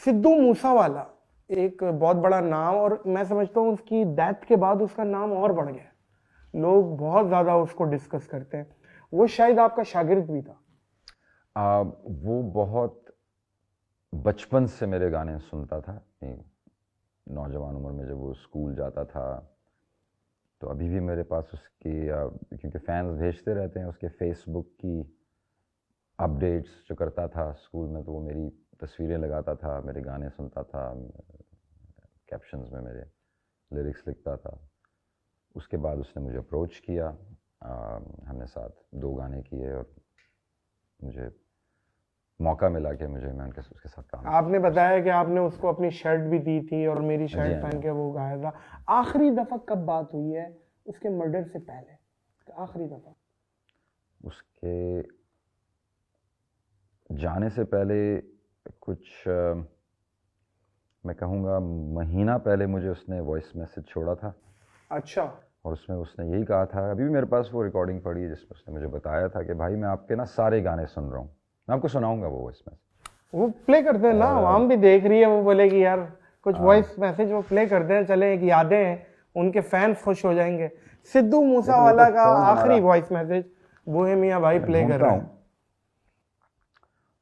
सिद्धू मूसावाला एक बहुत बड़ा नाम, और मैं समझता हूँ उसकी डेथ के बाद उसका नाम और बढ़ गया। लोग बहुत ज्यादा उसको डिस्कस करते हैं। वो शायद आपका शागिर्द भी था। वो बहुत बचपन से मेरे गाने सुनता था। नौजवान उम्र में जब वो स्कूल जाता था तो अभी भी मेरे पास उसकी, क्योंकि फैंस भेजते रहते हैं उसके फेसबुक की अपडेट्स जो करता था स्कूल में, तो वो मेरी तस्वीरें लगाता था, मेरे गाने सुनता था, कैप्शंस में मेरे लिरिक्स लिखता था। उसके बाद उसने मुझे अप्रोच किया, हमने साथ 2 गाने किए और मुझे मौका मिला कि मैं उसके साथ काम। आपने बताया कि आपने उसको अपनी शर्ट भी दी थी और मेरी जी शर्ट हाँ। पहन के वो गाया था। आखिरी दफा कब बात हुई है उसके मर्डर से पहले? आखिरी दफा उसके जाने से पहले कुछ मैं कहूँगा महीना पहले मुझे उसने वॉइस मैसेज छोड़ा था। अच्छा। और उसमें उसने यही कहा था, अभी भी मेरे पास वो रिकॉर्डिंग पड़ी है जिसमें उसने मुझे बताया था कि भाई मैं आपके ना सारे गाने सुन रहा हूँ। मैं आपको सुनाऊंगा वो वॉइस मैसेज। वो प्ले कर दे ना, हम भी देख रही है। वो बोलेगी यार कुछ वॉइस मैसेज वो प्ले कर दे, चले एक यादें हैं, उनके फैंस खुश हो जाएंगे। सिद्धू मूसावाला का आखिरी वॉइस मैसेज बोहेमिया भाई प्ले कर रहा है।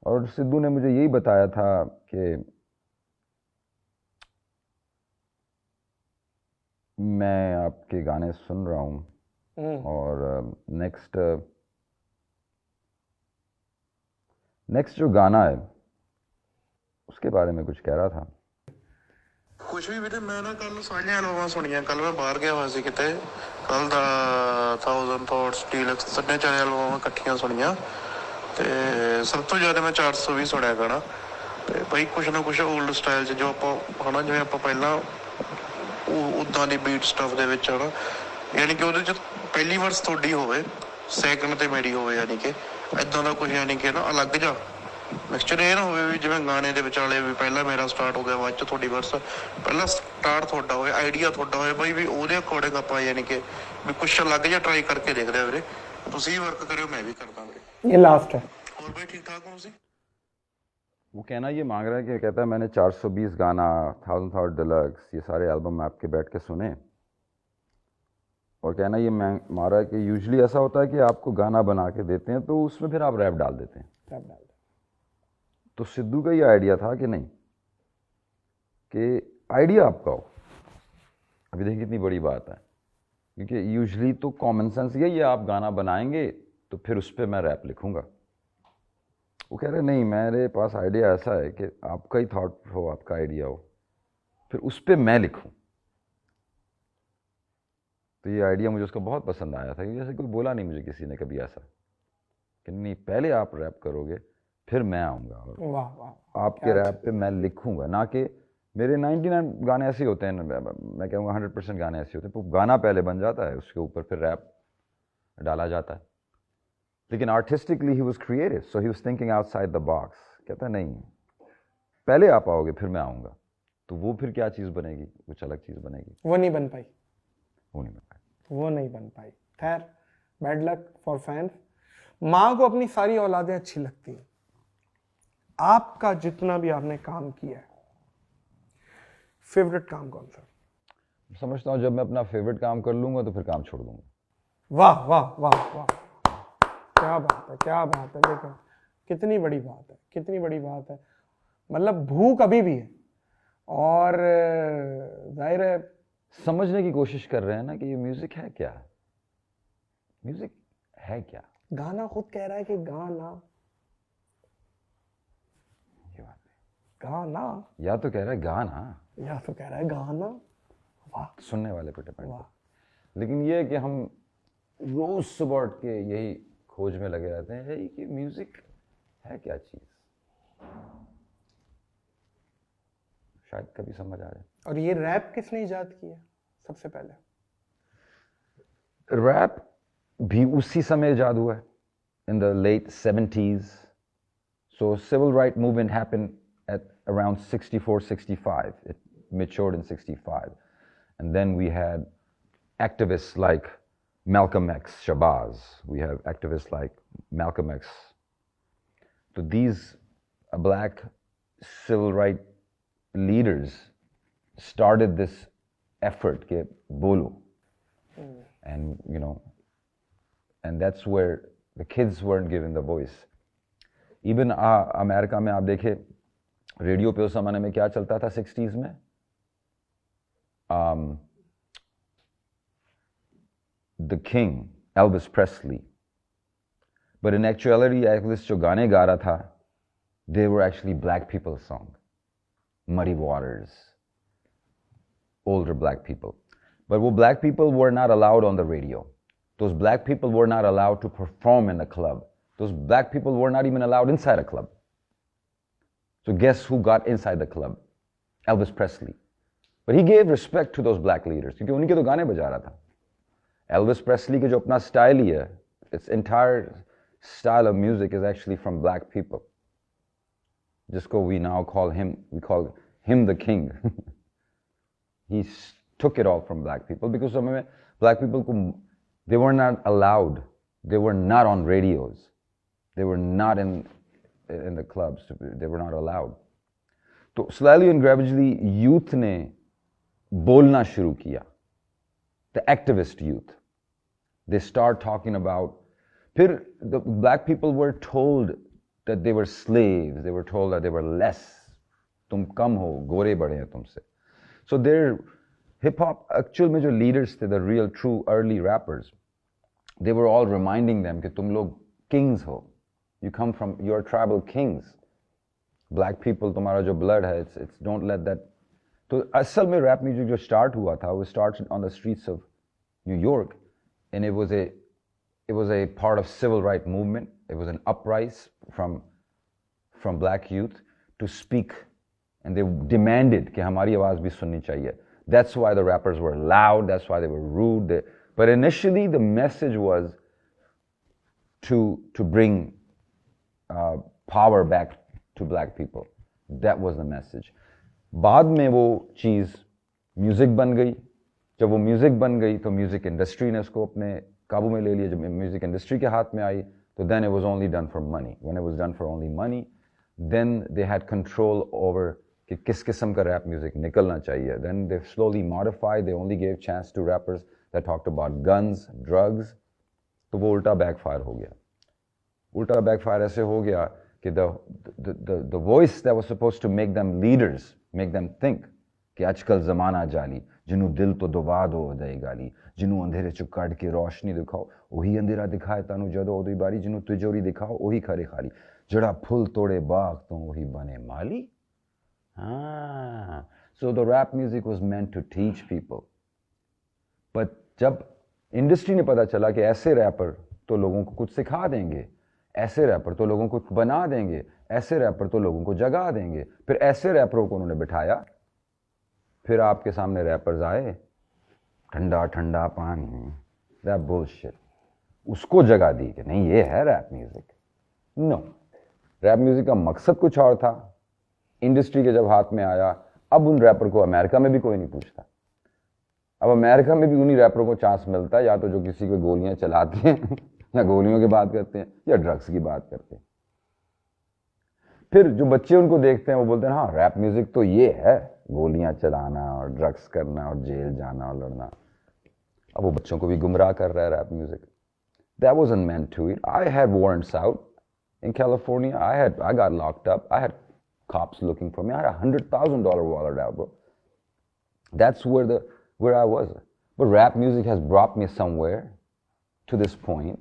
और सिद्धू ने मुझे यही बताया था कि मैं आपके गाने सुन रहा हूँ और नेक्स्ट जो गाना है उसके बारे में कुछ कह रहा था। ਕੁਛ ਵੀ ਵੀਰੇ, ਮੈਂ ਨਾ ਕੱਲ ਸਾਰੀਆਂ ਐਲਬਮਾਂ ਸੁਣੀਆਂ। ਕੱਲ ਮੈਂ ਬਾਹਰ ਗਿਆ ਹੋਇਆ ਸੀ ਕਿਤੇ, ਕੱਲ ਦਾ 1000 ਥਾਟਸ ਡੀਲਕਸ ਤਿੰਨੇ ਚਾਰ ਐਲਬਮਾਂ ਇਕੱਠੀਆਂ ਸੁਣੀਆਂ ਤੇ ਸਭ ਤੋਂ ਜ਼ਿਆਦਾ ਮੈਂ 420 ਸੁਣਿਆ ਗਾਣਾ। ਤੇ ਬਈ ਕੁਛ ਨਾ ਕੁਛ ਓਲਡ ਸਟਾਈਲ 'ਚ ਜੋ ਆਪਾਂ ਹੈ ਨਾ, ਜਿਵੇਂ ਆਪਾਂ ਪਹਿਲਾਂ ਉੱਦਾਂ ਦੀ ਬੀਟ ਸਟਫ ਦੇ ਵਿੱਚ ਹੈ ਨਾ, ਯਾਨੀ ਕਿ ਉਹਦੇ 'ਚ ਪਹਿਲੀ ਵਰਸ ਤੁਹਾਡੀ ਹੋਵੇ, ਸੈਕਿੰਡ 'ਤੇ ਮੇਰੀ ਹੋਵੇ, ਯਾਨੀ ਕਿ ਇੱਦਾਂ ਦਾ ਕੁਛ, ਯਾਨੀ ਕਿ ਨਾ ਅਲੱਗ ਜਿਹਾ ਮਿਕਸਚਰ। ਇਹ ਨਾ ਹੋਵੇ ਵੀ ਜਿਵੇਂ ਗਾਣੇ ਦੇ ਵਿਚਾਲੇ ਵੀ ਪਹਿਲਾਂ ਮੇਰਾ ਸਟਾਰਟ ਹੋ ਗਿਆ, ਬਾਅਦ 'ਚ ਤੁਹਾਡੀ ਵਰਸ, ਪਹਿਲਾਂ ਸਟਾਰਟ ਤੁਹਾਡਾ ਹੋਵੇ, ਆਈਡੀਆ ਤੁਹਾਡਾ ਹੋਵੇ ਬਾਈ, ਵੀ ਉਹਦੇ ਅਕੋਰਡਿੰਗ ਆਪਾਂ ਯਾਨੀ ਕਿ ਵੀ ਕੁਛ ਅਲੱਗ ਜਿਹਾ ਟਰਾਈ ਕਰਕੇ ਦੇਖਦੇ ਆ ਵੀਰੇ। ਤੁਸੀਂ ਵੀ ਵਰਕ करो, मैं भी करता हूँ। ये लास्ट है। और भाई ठीक ठाक हो? वो कहना ये मांग रहा है कि कहता है मैंने 420 गाना, 1000 थॉट डिलक्स, ये सारे एल्बम में आपके बैठ के सुने। और कहना ये मारा है कि यूजुअली ऐसा होता है कि आपको गाना बना के देते हैं तो उसमें फिर आप रैप डाल देते हैं। तो सिद्धू का ये आइडिया था कि नहीं, कि आइडिया आपका हो। अभी देखिए कितनी बड़ी बात है, क्योंकि यूजुअली तो कॉमन सेंस यही है, आप गाना बनाएंगे तो फिर उस पर मैं रैप लिखूंगा। वो कह रहे नहीं, मेरे पास आइडिया ऐसा है कि आपका ही थॉट हो, आपका आइडिया हो, फिर उस पर मैं लिखूं। तो ये आइडिया मुझे उसका बहुत पसंद आया था, क्योंकि जैसे कोई बोला नहीं मुझे किसी ने कभी ऐसा कि नहीं पहले आप रैप करोगे फिर मैं आऊँगा और आपके रैप पे मैं लिखूंगा। ना कि मेरे 99 गाने ऐसे होते हैं, मैं कहूँगा 100% गाने ऐसे होते हैं, गाना पहले बन जाता है, उसके ऊपर फिर रैप डाला जाता है। लेकिन artistically he was creative, so he was thinking outside the box. कहता नहीं, पहले आप आओगे फिर मैं आऊँगा, तो वो फिर क्या चीज़ बनेगी, कुछ अलग चीज़ बनेगी। वो नहीं बन पाई, वो नहीं बन पाई, वो नहीं बन पाई। खैर, बैड लक फॉर फैंस। माँ को अपनी सारी औलादें अच्छी लगती हैं। आपका जितना भी आपने काम किया है, फेवरेट काम कौन सा? समझता हूँ जब मैं अपना फेवरेट काम कर लूँगा तो फिर काम छोड़ दूँगा। वाह वाह वाह वाह, क्या बात है, क्या बात है। देखो कितनी बड़ी बात है, कितनी बड़ी बात है। मतलब भूख अभी भी है और जाहिर है समझने की कोशिश कर रहे हैं ना कि ये म्यूजिक है क्या, म्यूजिक है क्या। गाना खुद कह रहा है कि गाना, ये बात गाना, या तो कह रहा है गाना, या तो कह रहा है गाना। वाह, सुनने वाले पे डिपेंड। लेकिन ये है कि हम रोज सुबह उठ के यही खोज में लगे रहते हैं कि म्यूजिक है क्या चीज, शायद कभी समझ आ जाए। और ये रैप किसने इजाद किया सबसे पहले? रैप भी उसी समय इजाद हुआ है, in the late 70s. So civil right movement happened at around 64, 65. It matured in 65. And then we had activists like Malcolm X, Shabazz. We have activists like Malcolm X. So these black civil rights leaders started this effort ke bolo, and you know, and that's where the kids weren't given the voice. Even America में आप देखे radio पे उस जमाने में क्या चलता था 60s में, the king Elvis Presley, but in actuality Elvis जो गाने गा रहा था, they were actually black people's song. Muddy Waters, older black people. But वो black people were not allowed on the radio. Those black people were not allowed to perform in the club. Those black people were not even allowed inside a club. So guess who got inside the club? Elvis Presley. But he gave respect to those black leaders क्योंकि उन्हीं के तो गाने बजा रहा था. Elvis Presley के जो अपना style ही है, its entire style of music is actually from black people. जिसको we now call him the king. He took it all from black people because black people they were not allowed. They were not on radios. They were not in the clubs. They were not allowed. So slowly and gradually youth ने बोलना शुरू किया. The activist youth. They start talking about. फिर the black people were told that they were slaves. They were told that they were less. तुम कम हो, गोरे बड़े हैं तुमसे. So their hip hop actual में जो leaders थे, the real true early rappers, they were all reminding them कि तुम लोग kings हो. You come from your tribal kings. Black people, तुम्हारा जो blood है, it's don't let that. तो असल में rap music जो start हुआ था, it started on the streets of New York, and it was a part of civil rights movement. It was an uprising from black youth to speak, and they demanded कि हमारी आवाज भी सुननी चाहिए. That's why the rappers were loud. That's why they were rude. But initially, the message was to bring power back to black people. That was the message. बाद में वो चीज़ music बन गई. जब वो म्यूजिक बन गई तो म्यूजिक इंडस्ट्री ने उसको अपने काबू में ले लिया. जब म्यूजिक इंडस्ट्री के हाथ में आई तो then it was only done for money. When it was done for only money, then they had control over कि किस किस्म का rap music निकलना चाहिए. Then they slowly modified. They only gave chance to rappers that talked about guns, drugs. तो वो उल्टा backfire हो गया. उल्टा backfire ऐसे हो गया कि the voice that was supposed to make them leaders, make them think कि आजकल ज़माना जाली, जिन्हों दिल तो दबा दो दे गाली, जिन्हों अंधेरे चुक काट के रोशनी दिखाओ, वही अंधेरा दिखाए तानु जदो ओदी बारी, जिन्हों तिजोरी दिखाओ, वही खरे खाली, जड़ा फूल तोड़े बाग तो वही बने माली. So the rap music was meant to teach people. But जब इंडस्ट्री ने पता चला कि ऐसे रैपर तो लोगों को कुछ सिखा देंगे, ऐसे रैपर तो लोगों को बना देंगे, ऐसे रैपर तो लोगों को जगा देंगे, फिर ऐसे रैपरों को उन्होंने बिठाया. फिर आपके सामने रैपर्स आए, ठंडा ठंडा पानी, दैट बुलशिट, उसको जगा दी कि नहीं ये है rap music. No, rap music का मकसद कुछ और था. इंडस्ट्री के जब हाथ में आया, अब उन रैपर को अमेरिका में भी कोई नहीं पूछता. अब अमेरिका में भी उन्हीं रैपरों को चांस मिलता है, या तो जो किसी को गोलियां चलाते हैं या गोलियों की बात करते हैं या ड्रग्स की बात करते हैं. फिर जो बच्चे उनको देखते हैं वो बोलते हैं हाँ रैप म्यूजिक तो ये है, गोलियां चलाना और ड्रग्स करना और जेल जाना और लड़ना. अब वो बच्चों को भी गुमराह कर रहा है rap music. That wasn't meant to it. I had warrants out in California. I got locked up. I had cops looking for me. I had $100,000 wallet out, bro. That's where I was. But rap music has brought me somewhere to this point